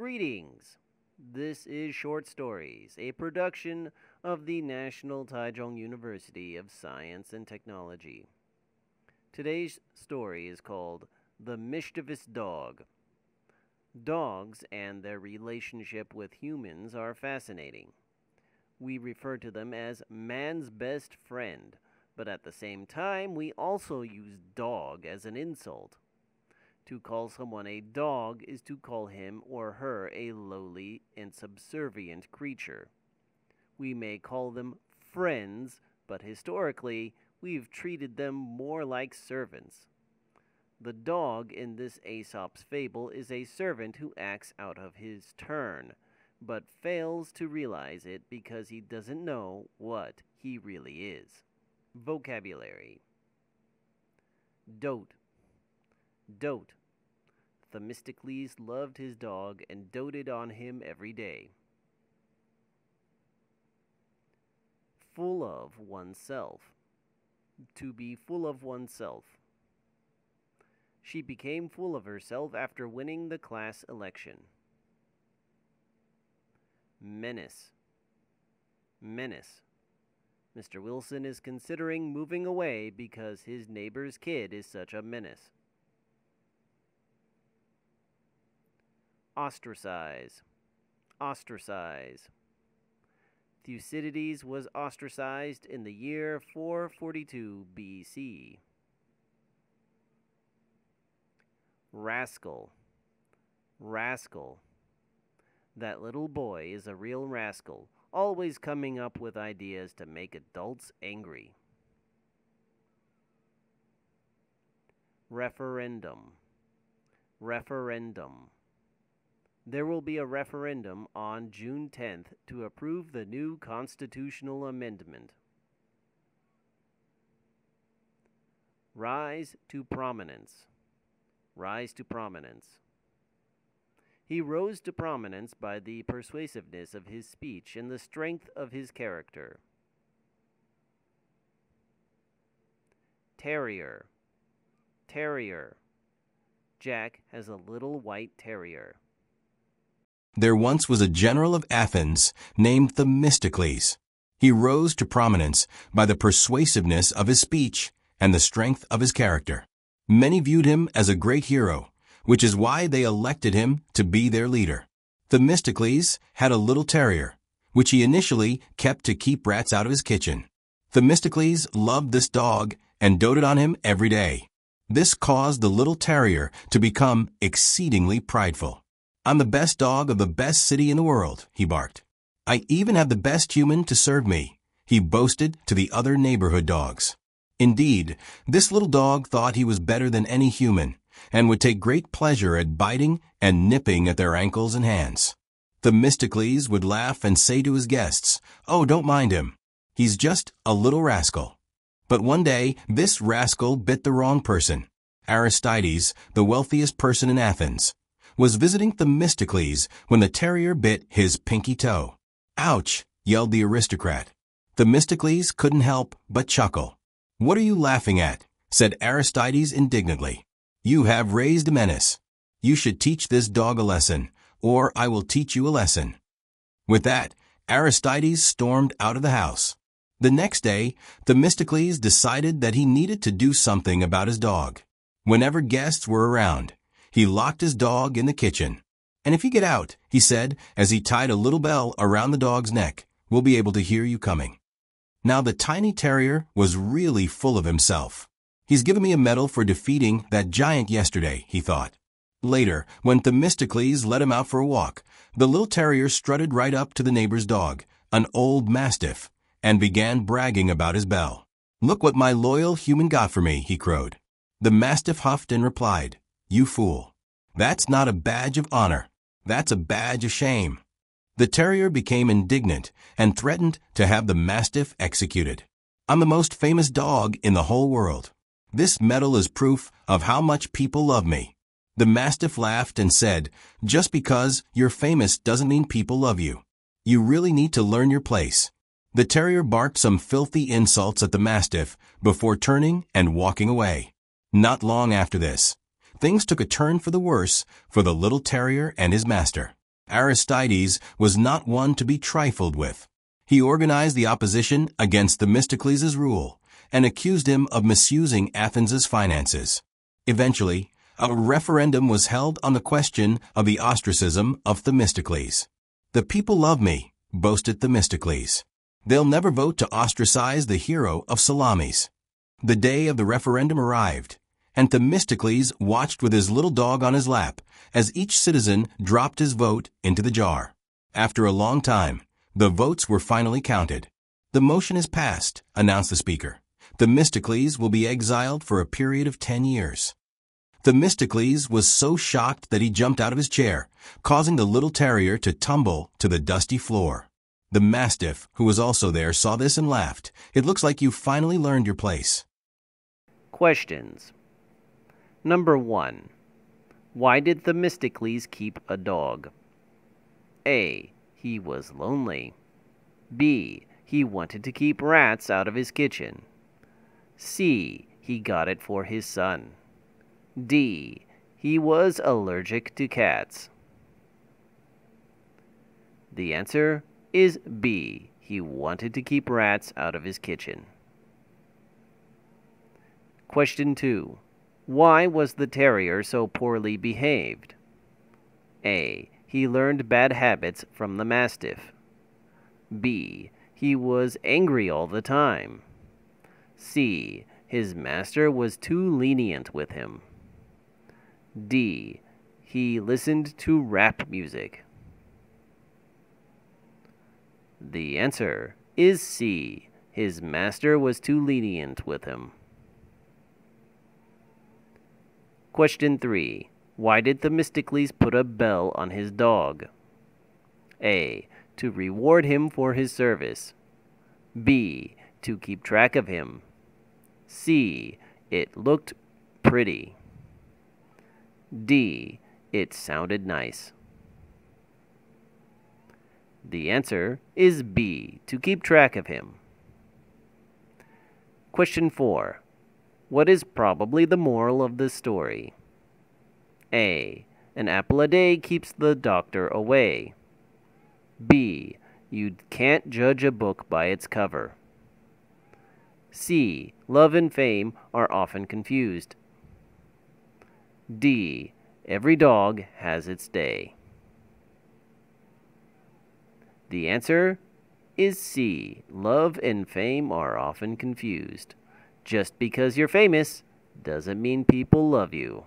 Greetings. This is Short Stories, a production of the National Taichung University of Science and Technology. Today's story is called The Mischievous Dog. Dogs and their relationship with humans are fascinating. We refer to them as man's best friend, but at the same time, we also use dog as an insult. To call someone a dog is to call him or her a lowly and subservient creature. We may call them friends, but historically, we've treated them more like servants. The dog in this Aesop's fable is a servant who acts out of his turn, but fails to realize it because he doesn't know what he really is. Vocabulary: dote. Dote. Themistocles loved his dog and doted on him every day. Full of oneself. To be full of oneself. She became full of herself after winning the class election. Menace. Menace. Mr. Wilson is considering moving away because his neighbor's kid is such a menace. Ostracize. Ostracize. Thucydides was ostracized in the year 442 BC. Rascal. Rascal. That little boy is a real rascal, always coming up with ideas to make adults angry. Referendum. Referendum. There will be a referendum on June 10th to approve the new constitutional amendment. Rise to prominence. Rise to prominence. He rose to prominence by the persuasiveness of his speech and the strength of his character. Terrier. Terrier. Jack has a little white terrier. There once was a general of Athens named Themistocles. He rose to prominence by the persuasiveness of his speech and the strength of his character. Many viewed him as a great hero, which is why they elected him to be their leader. Themistocles had a little terrier, which he initially kept to keep rats out of his kitchen. Themistocles loved this dog and doted on him every day. This caused the little terrier to become exceedingly prideful. "I'm the best dog of the best city in the world," he barked. "I even have the best human to serve me," he boasted to the other neighborhood dogs. Indeed, this little dog thought he was better than any human, and would take great pleasure at biting and nipping at their ankles and hands. Themistocles would laugh and say to his guests, "Oh, don't mind him. He's just a little rascal." But one day, this rascal bit the wrong person. Aristides, the wealthiest person in Athens, was visiting Themistocles when the terrier bit his pinky toe. "Ouch!" yelled the aristocrat. Themistocles couldn't help but chuckle. "What are you laughing at?" said Aristides indignantly. "You have raised a menace. You should teach this dog a lesson, or I will teach you a lesson." With that, Aristides stormed out of the house. The next day, Themistocles decided that he needed to do something about his dog. Whenever guests were around, he locked his dog in the kitchen. "And if you get out," he said, as he tied a little bell around the dog's neck, "we'll be able to hear you coming." Now the tiny terrier was really full of himself. "He's given me a medal for defeating that giant yesterday," he thought. Later, when Themistocles let him out for a walk, the little terrier strutted right up to the neighbor's dog, an old mastiff, and began bragging about his bell. "Look what my loyal human got for me," he crowed. The mastiff huffed and replied, "You fool. That's not a badge of honor. That's a badge of shame." The terrier became indignant and threatened to have the mastiff executed. "I'm the most famous dog in the whole world. This medal is proof of how much people love me." The mastiff laughed and said, "Just because you're famous doesn't mean people love you. You really need to learn your place." The terrier barked some filthy insults at the mastiff before turning and walking away. Not long after this, things took a turn for the worse for the little terrier and his master. Aristides was not one to be trifled with. He organized the opposition against Themistocles' rule and accused him of misusing Athens' finances. Eventually, a referendum was held on the question of the ostracism of Themistocles. "The people love me," boasted Themistocles. "They'll never vote to ostracize the hero of Salamis." The day of the referendum arrived, and Themistocles watched with his little dog on his lap as each citizen dropped his vote into the jar. After a long time, the votes were finally counted. "The motion is passed," announced the speaker. "Themistocles will be exiled for a period of 10 years. Themistocles was so shocked that he jumped out of his chair, causing the little terrier to tumble to the dusty floor. The mastiff, who was also there, saw this and laughed. "It looks like you've finally learned your place." Questions. Number 1. Why did Themistocles keep a dog? A. He was lonely. B. He wanted to keep rats out of his kitchen. C. He got it for his son. D. He was allergic to cats. The answer is B. He wanted to keep rats out of his kitchen. Question 2. Why was the terrier so poorly behaved? A. He learned bad habits from the mastiff. B. He was angry all the time. C. His master was too lenient with him. D. He listened to rap music. The answer is C. His master was too lenient with him. Question 3. Why did Themistocles put a bell on his dog? A. To reward him for his service. B. To keep track of him. C. It looked pretty. D. It sounded nice. The answer is B. To keep track of him. Question 4. What is probably the moral of this story? A. An apple a day keeps the doctor away. B. You can't judge a book by its cover. C. Love and fame are often confused. D. Every dog has its day. The answer is C. Love and fame are often confused. Just because you're famous doesn't mean people love you.